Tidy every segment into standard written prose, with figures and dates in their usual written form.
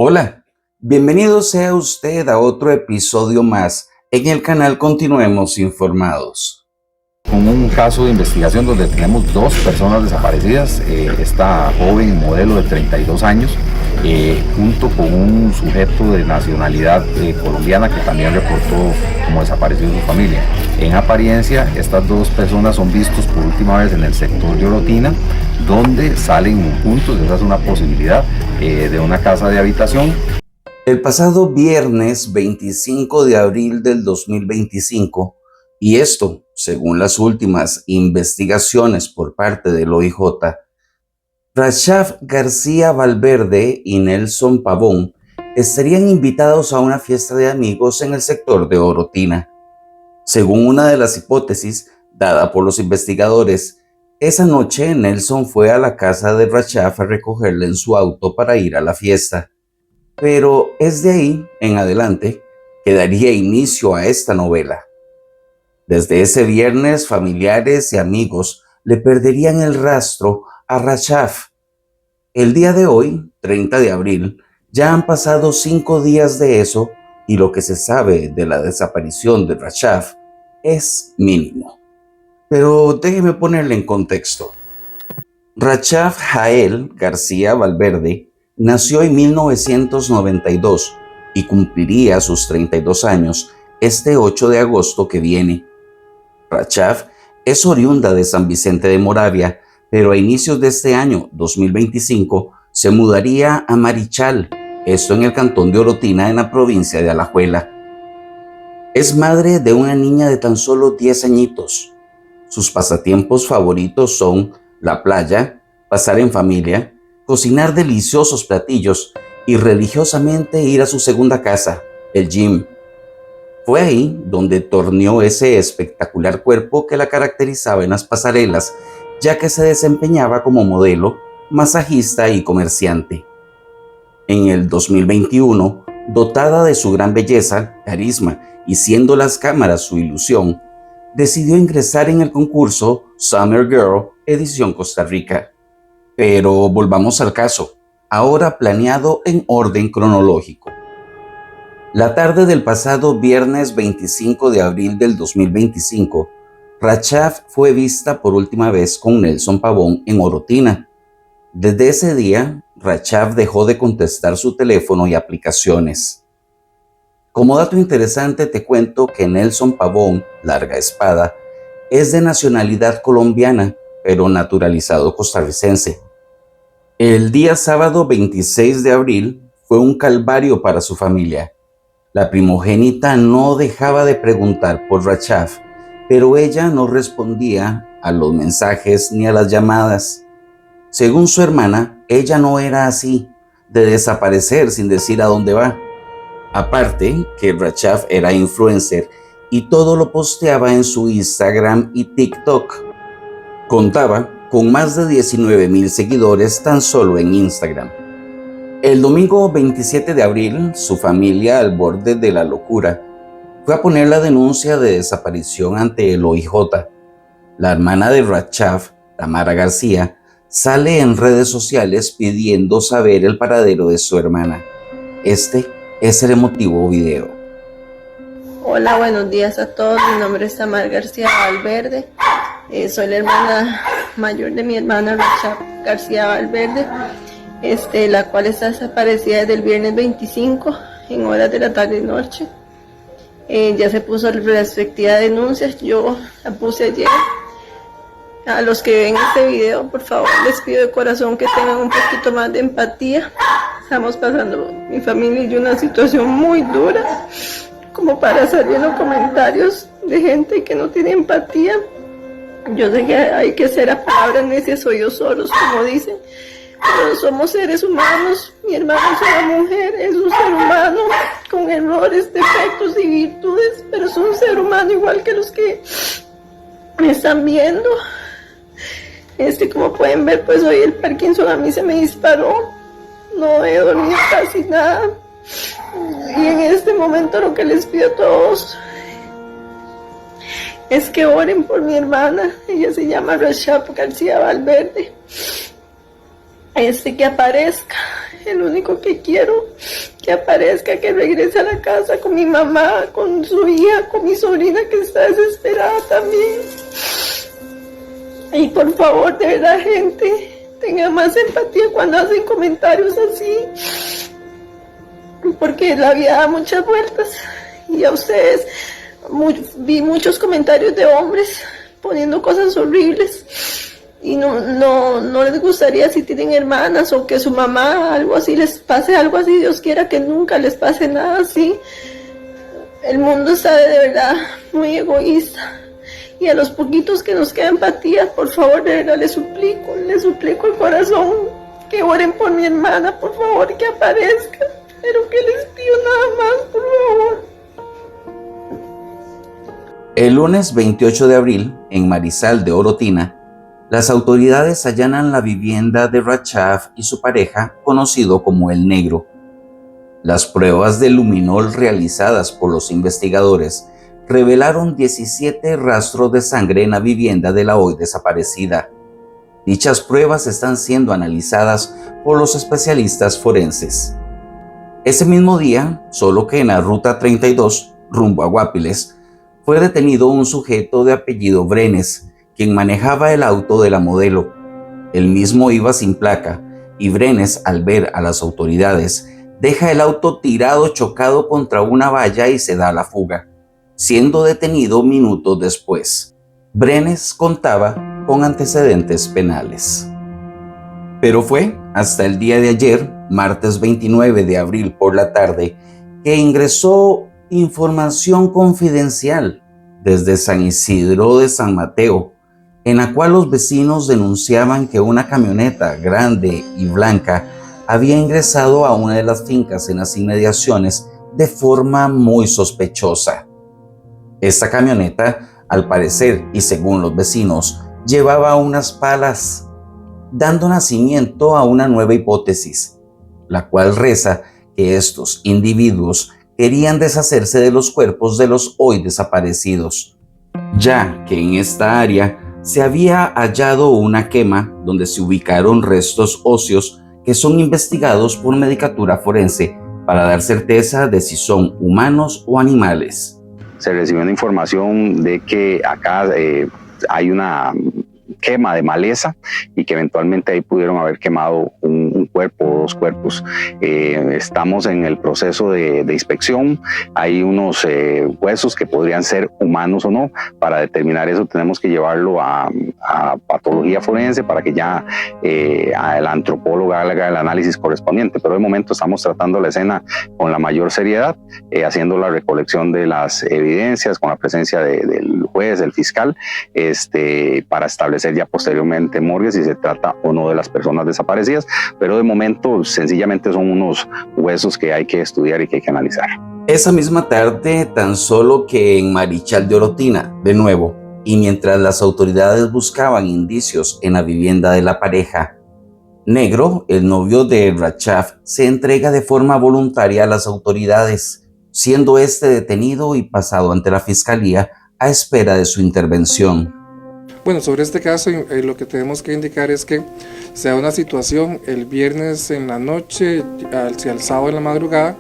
Hola, bienvenido sea usted a otro episodio más en el canal Continuemos Informados. Con un caso de investigación donde tenemos dos personas desaparecidas, esta joven modelo de 32 años, junto con un sujeto de nacionalidad colombiana que también reportó como desaparecido su familia. En apariencia, estas dos personas son vistos por última vez en el sector de Orotina, donde salen juntos. Esa es una posibilidad de una casa de habitación. El pasado viernes 25 de abril del 2025, y esto según las últimas investigaciones por parte del OIJ, Rachaf García Valverde y Nelson Pavón estarían invitados a una fiesta de amigos en el sector de Orotina. Según una de las hipótesis dada por los investigadores, esa noche Nelson fue a la casa de Rachaf a recogerle en su auto para ir a la fiesta. Pero es de ahí en adelante que daría inicio a esta novela. Desde ese viernes, familiares y amigos le perderían el rastro a Rachaf. El día de hoy, 30 de abril, ya han pasado 5 días de eso y lo que se sabe de la desaparición de Rachaf es mínimo. Pero déjeme ponerle en contexto. Rachaf Jael García Valverde nació en 1992 y cumpliría sus 32 años este 8 de agosto que viene. Rachaf es oriunda de San Vicente de Moravia, pero a inicios de este año, 2025, se mudaría a Marichal, esto en el cantón de Orotina, en la provincia de Alajuela. Es madre de una niña de tan solo 10 añitos. Sus pasatiempos favoritos son la playa, pasar en familia, cocinar deliciosos platillos y religiosamente ir a su segunda casa, el gym. Fue ahí donde torneó ese espectacular cuerpo que la caracterizaba en las pasarelas, ya que se desempeñaba como modelo, masajista y comerciante. En el 2021, dotada de su gran belleza, carisma y siendo las cámaras su ilusión, decidió ingresar en el concurso Summer Girl Edición Costa Rica. Pero volvamos al caso, ahora planeado en orden cronológico. La tarde del pasado viernes 25 de abril del 2025, Rachaf fue vista por última vez con Nelson Pavón en Orotina. Desde ese día, Rachaf dejó de contestar su teléfono y aplicaciones. Como dato interesante te cuento que Nelson Pavón, larga espada, es de nacionalidad colombiana, pero naturalizado costarricense. El día sábado 26 de abril fue un calvario para su familia. La primogénita no dejaba de preguntar por Rachaf, pero ella no respondía a los mensajes ni a las llamadas. Según su hermana, ella no era así, de desaparecer sin decir a dónde va. Aparte, que Rachaf era influencer y todo lo posteaba en su Instagram y TikTok. Contaba con más de 19,000 seguidores tan solo en Instagram. El domingo 27 de abril, su familia, al borde de la locura, fue a poner la denuncia de desaparición ante el OIJ. La hermana de Rachaf, Tamara García, sale en redes sociales pidiendo saber el paradero de su hermana. Este es el emotivo video. Hola, buenos días a todos. Mi nombre es Tamara García Valverde. Soy la hermana mayor de mi hermana Rachaf García Valverde, la cual está desaparecida desde el viernes 25 en horas de la tarde y noche. Ya se puso la respectiva denuncia, yo la puse ayer. A los que ven este video, por favor, les pido de corazón que tengan un poquito más de empatía. Estamos pasando, mi familia y yo, una situación muy dura, como para salir en los comentarios de gente que no tiene empatía. Yo sé que hay que ser a palabras necias, oídos sordos, como dicen, pero somos seres humanos. Mi hermano es una mujer, es un ser humano con errores, defectos y virtudes, pero es un ser humano igual que los que me están viendo. Como pueden ver, pues hoy el Parkinson a mí se me disparó, no he dormido casi nada, y en este momento lo que les pido a todos es que oren por mi hermana. Ella se llama Rachaf García Valverde, que aparezca. El único que quiero que aparezca, que regrese a la casa con mi mamá, con su hija, con mi sobrina que está desesperada también. Y por favor, de verdad, gente, tengan más empatía cuando hacen comentarios así, porque la vida da muchas vueltas. Y a ustedes, vi muchos comentarios de hombres poniendo cosas horribles. Y no les gustaría, si tienen hermanas o que su mamá, algo así, les pase algo así. Dios quiera que nunca les pase nada así. El mundo está de verdad muy egoísta. Y a los poquitos que nos queda empatía, por favor, de verdad les suplico el corazón, que oren por mi hermana, por favor, que aparezca. Pero que les pido nada más, por favor. El lunes 28 de abril, en Marizal de Orotina, las autoridades allanan la vivienda de Rachaf y su pareja, conocido como El Negro. Las pruebas de luminol realizadas por los investigadores revelaron 17 rastros de sangre en la vivienda de la hoy desaparecida. Dichas pruebas están siendo analizadas por los especialistas forenses. Ese mismo día, solo que en la ruta 32, rumbo a Guapiles, fue detenido un sujeto de apellido Brenes, quien manejaba el auto de la modelo. El mismo iba sin placa y Brenes, al ver a las autoridades, deja el auto tirado chocado contra una valla y se da a la fuga, siendo detenido minutos después. Brenes contaba con antecedentes penales. Pero fue hasta el día de ayer, martes 29 de abril por la tarde, que ingresó información confidencial desde San Isidro de San Mateo, en la cual los vecinos denunciaban que una camioneta grande y blanca había ingresado a una de las fincas en las inmediaciones de forma muy sospechosa. Esta camioneta, al parecer y según los vecinos, llevaba unas palas, dando nacimiento a una nueva hipótesis, la cual reza que estos individuos querían deshacerse de los cuerpos de los hoy desaparecidos, ya que en esta área se había hallado una quema donde se ubicaron restos óseos que son investigados por medicatura forense para dar certeza de si son humanos o animales. Se recibió una información de que acá hay una quema de maleza y que eventualmente ahí pudieron haber quemado un cuerpo o dos cuerpos. Estamos en el proceso de inspección. Hay unos huesos que podrían ser humanos o no. Para determinar eso tenemos que llevarlo a patología forense para que ya la antropóloga haga el análisis correspondiente, pero de momento estamos tratando la escena con la mayor seriedad, haciendo la recolección de las evidencias con la presencia del juez, del fiscal, para establecer ya posteriormente morgue si se trata o no de las personas desaparecidas, pero de momento sencillamente son unos huesos que hay que estudiar y que hay que analizar. Esa misma tarde, tan solo que en Marichal de Orotina, de nuevo, y mientras las autoridades buscaban indicios en la vivienda de la pareja, Negro, el novio de Rachaf, se entrega de forma voluntaria a las autoridades, siendo este detenido y pasado ante la fiscalía a espera de su intervención. Bueno, sobre este caso lo que tenemos que indicar es que se da una situación el viernes en la noche hacia el sábado en la madrugada,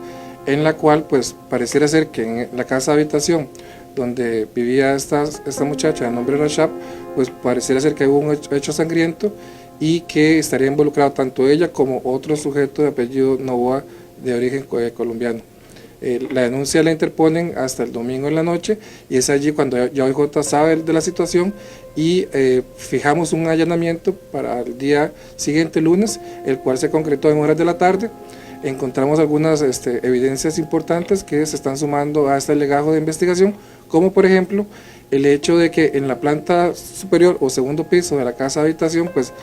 en la cual pues pareciera ser que en la casa de habitación donde vivía esta muchacha de nombre Rachaf, pues pareciera ser que hubo un hecho sangriento y que estaría involucrado tanto ella como otro sujeto de apellido Novoa de origen colombiano. La denuncia la interponen hasta el domingo en la noche y es allí cuando ya OIJ sabe de la situación y fijamos un allanamiento para el día siguiente, lunes, el cual se concretó en horas de la tarde. Encontramos algunas evidencias importantes que se están sumando a este legajo de investigación, como por ejemplo el hecho de que en la planta superior o segundo piso de la casa de habitación pues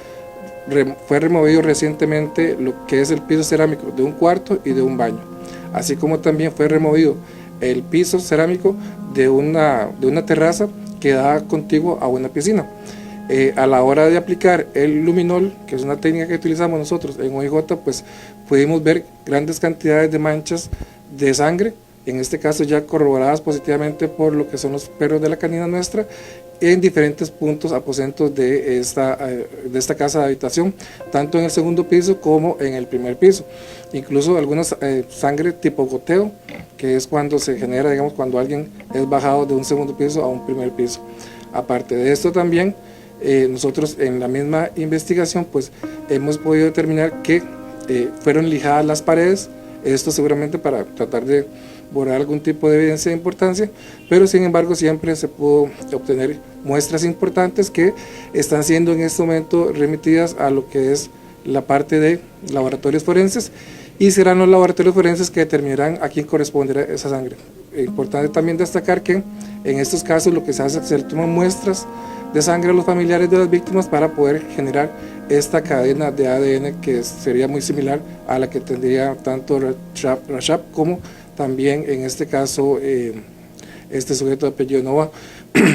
fue removido recientemente lo que es el piso cerámico de un cuarto y de un baño, así como también fue removido el piso cerámico de una terraza que da contiguo a una piscina. A la hora de aplicar el luminol, que es una técnica que utilizamos nosotros en OIJ, pues pudimos ver grandes cantidades de manchas de sangre, en este caso ya corroboradas positivamente por lo que son los perros de la canina nuestra, en diferentes puntos, aposentos de esta casa de habitación, tanto en el segundo piso como en el primer piso. Incluso alguna sangre tipo goteo, que es cuando se genera, digamos, cuando alguien es bajado de un segundo piso a un primer piso. Aparte de esto también, nosotros en la misma investigación pues hemos podido determinar que fueron lijadas las paredes, esto seguramente para tratar de borrar algún tipo de evidencia de importancia, pero sin embargo siempre se pudo obtener muestras importantes que están siendo en este momento remitidas a lo que es la parte de laboratorios forenses, y serán los laboratorios forenses que determinarán a quién corresponderá esa sangre. Es importante también destacar que en estos casos lo que se hace es que se le toman muestras de sangre a los familiares de las víctimas para poder generar esta cadena de ADN que sería muy similar a la que tendría tanto Rashab como también en este caso este sujeto de apellido Nova.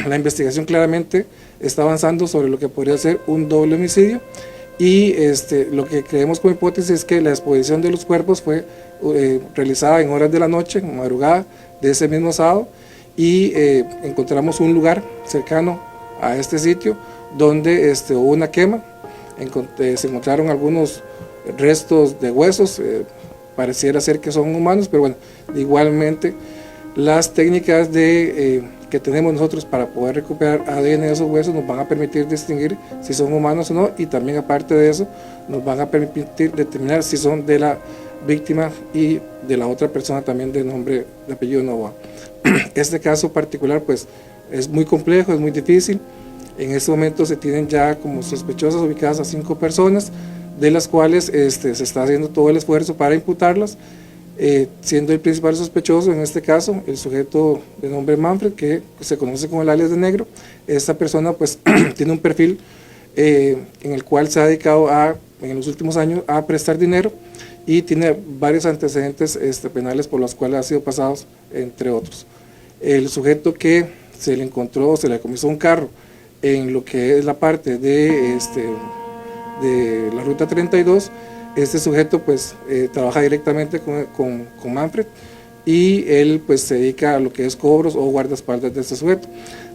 La investigación claramente está avanzando sobre lo que podría ser un doble homicidio, y lo que creemos como hipótesis es que la exposición de los cuerpos fue realizada en horas de la noche, en madrugada de ese mismo sábado, y encontramos un lugar cercano a este sitio donde hubo una quema. Se encontraron algunos restos de huesos, pareciera ser que son humanos, pero bueno, igualmente las técnicas que tenemos nosotros para poder recuperar ADN de esos huesos nos van a permitir distinguir si son humanos o no, y también aparte de eso nos van a permitir determinar si son de la víctima y de la otra persona también de nombre, de apellido Nova. Este caso particular pues es muy complejo, es muy difícil. En este momento se tienen ya como sospechosas ubicadas a 5 personas, de las cuales se está haciendo todo el esfuerzo para imputarlas, siendo el principal sospechoso en este caso el sujeto de nombre Manfred, que se conoce como el alias de Negro. Esta persona pues tiene un perfil en el cual se ha dedicado en los últimos años a prestar dinero, y tiene varios antecedentes penales por los cuales ha sido pasado, entre otros. El sujeto que se le encontró, se le decomisó un carro en lo que es la parte de la ruta 32, este sujeto pues trabaja directamente con Manfred, y él pues se dedica a lo que es cobros o guardaespaldas de este sujeto.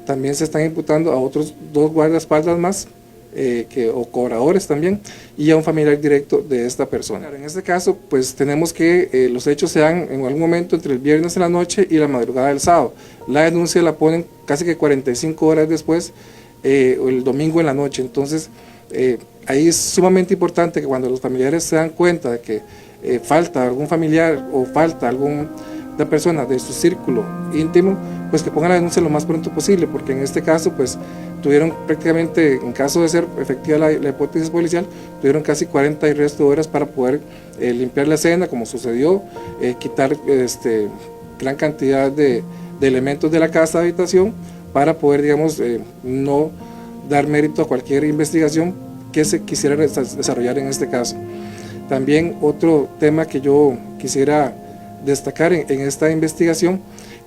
También se están imputando a otros 2 guardaespaldas más, o cobradores también, y a un familiar directo de esta persona. En este caso pues tenemos que los hechos se dan en algún momento entre el viernes en la noche y la madrugada del sábado. La denuncia la ponen casi que 45 horas después, el domingo en la noche. Entonces ahí es sumamente importante que cuando los familiares se dan cuenta de que falta algún familiar o falta alguna persona de su círculo íntimo, pues que pongan la denuncia lo más pronto posible, porque en este caso pues tuvieron prácticamente, en caso de ser efectiva la hipótesis policial, tuvieron casi 40 y resto de horas para poder limpiar la escena, como sucedió, quitar gran cantidad de elementos de la casa de habitación, para poder, digamos, no dar mérito a cualquier investigación que se quisiera desarrollar en este caso. También otro tema que yo quisiera destacar en esta investigación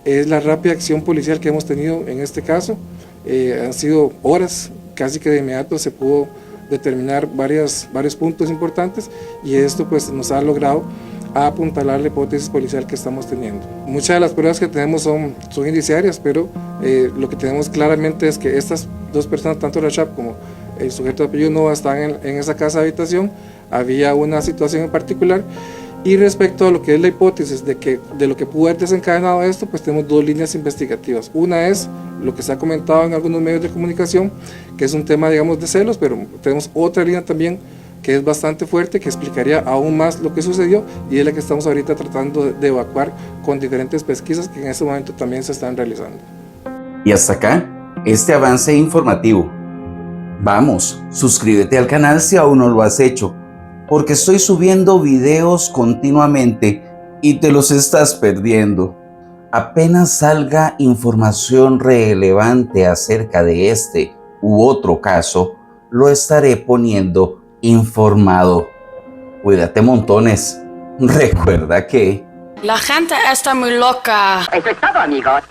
es la rápida acción policial que hemos tenido en este caso. Han sido horas, casi que de inmediato se pudo determinar varios puntos importantes, y esto pues nos ha logrado apuntalar la hipótesis policial que estamos teniendo. Muchas de las pruebas que tenemos son indiciarias, pero lo que tenemos claramente es que estas 2 personas, tanto Rashab como el sujeto de apellido Nova, están en esa casa de habitación. Había una situación en particular, y respecto a lo que es la hipótesis de lo que pudo haber desencadenado esto, pues tenemos 2 líneas investigativas. Una es lo que se ha comentado en algunos medios de comunicación, que es un tema, digamos, de celos, pero tenemos otra línea también que es bastante fuerte, que explicaría aún más lo que sucedió, y es la que estamos ahorita tratando de evacuar con diferentes pesquisas que en este momento también se están realizando. Y hasta acá, este avance informativo. Vamos, suscríbete al canal si aún no lo has hecho, porque estoy subiendo videos continuamente y te los estás perdiendo. Apenas salga información relevante acerca de este u otro caso, lo estaré poniendo informado. Cuídate montones. Recuerda que... La gente está muy loca. Eso es todo, amigos.